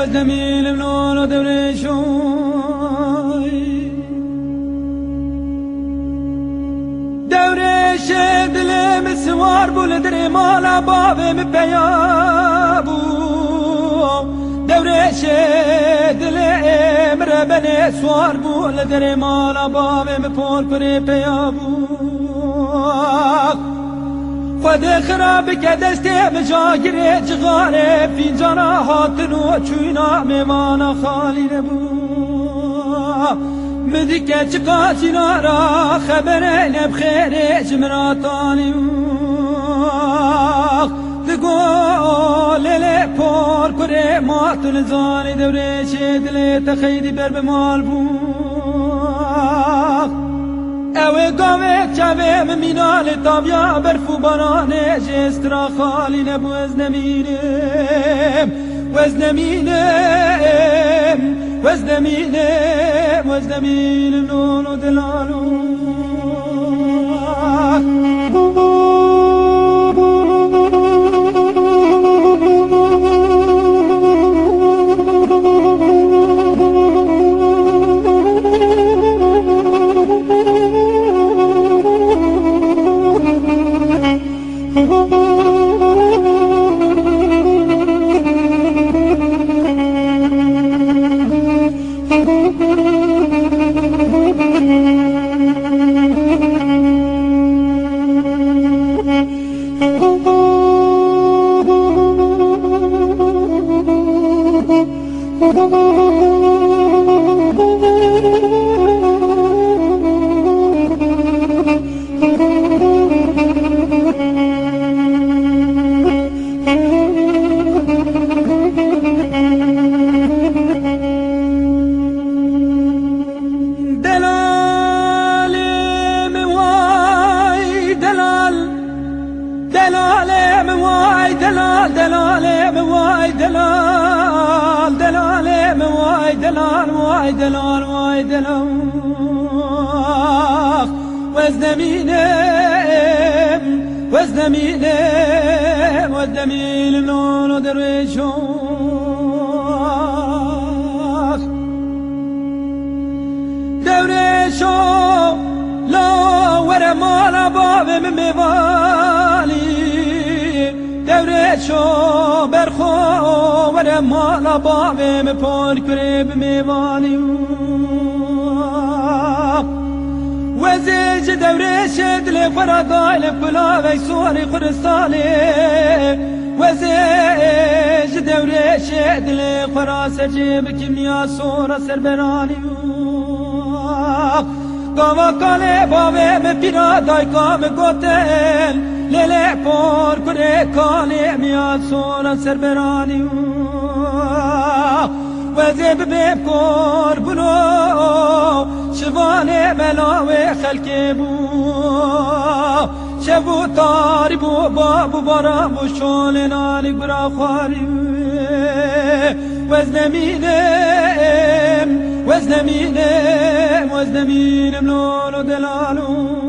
وزنميلم نور دورش دلم سوار بول در مالا بابم پیابو دورش دلم ربن سوار بول در مالا بابم پر پر پیابو خود خراب که دسته مجاگره جغاره فینجانا هاتن و چوینا میوانا خالی نبو مدی که چکا چینا را خبره نبخیره جمراتانی دگو لیله پر کره ماتن زانی دوره چه دلی تخیدی بر بمال بو اوه گاوه چاوه ممینال تابیا برفو بارانه جسترا خالی نبو وزنمینم نونو دلالو وزنميلم نونو درويشوخ درويشو لا ورا مالا بابم میوالي درويشو برخو ورا مالا بابم پر کرب میوالي وزيج دوريش دل فرادايل بلاوي سوري خرسالي وزيج دوريش دل فراس جيب كيميا سورة سربراني قاوا قالي بابي مبينا دايقا مقوتل ليلي پور كري قالي ميا سورة سربراني وزيب بيب كور بلو شوانه ملاوه خلق بو شبو تاری بو بابو بارا بو شول نالی برا خواری وزنمینم لولو دلالو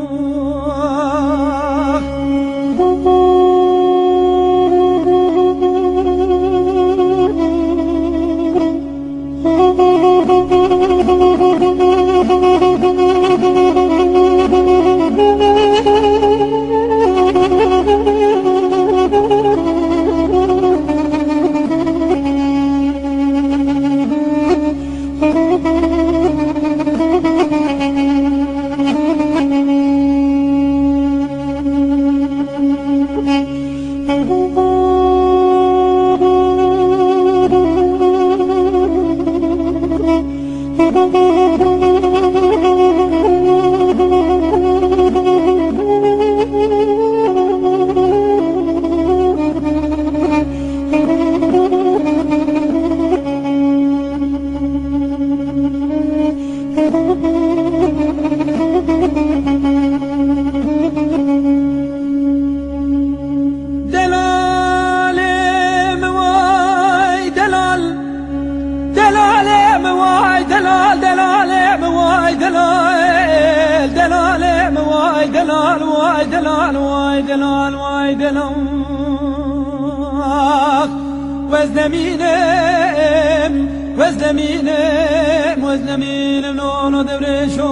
وزنمینم نونو دبرشو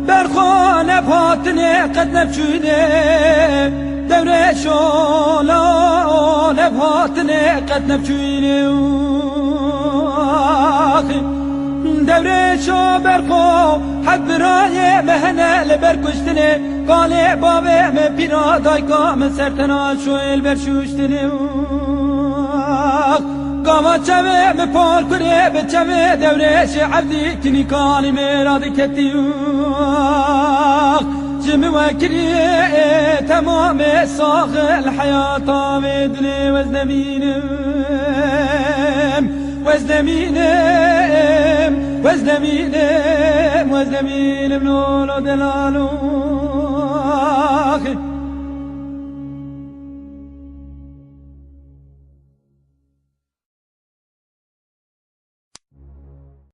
برخانه پاتنه قد نبچونه دورشو لاله پاتنه قد نبچونه دورشو برخو حد برای مهنه لبرکشتنه قاله بابه من پیرا دایگاه من سرتنا شویل برشوشتنه قاما چمه من پال کنه به چمه دورش عبدی تنی کانی میراد کتی جمع وكريه تمام صاغ الحياة بدني وزنمينم وزنمينم لولو دلالو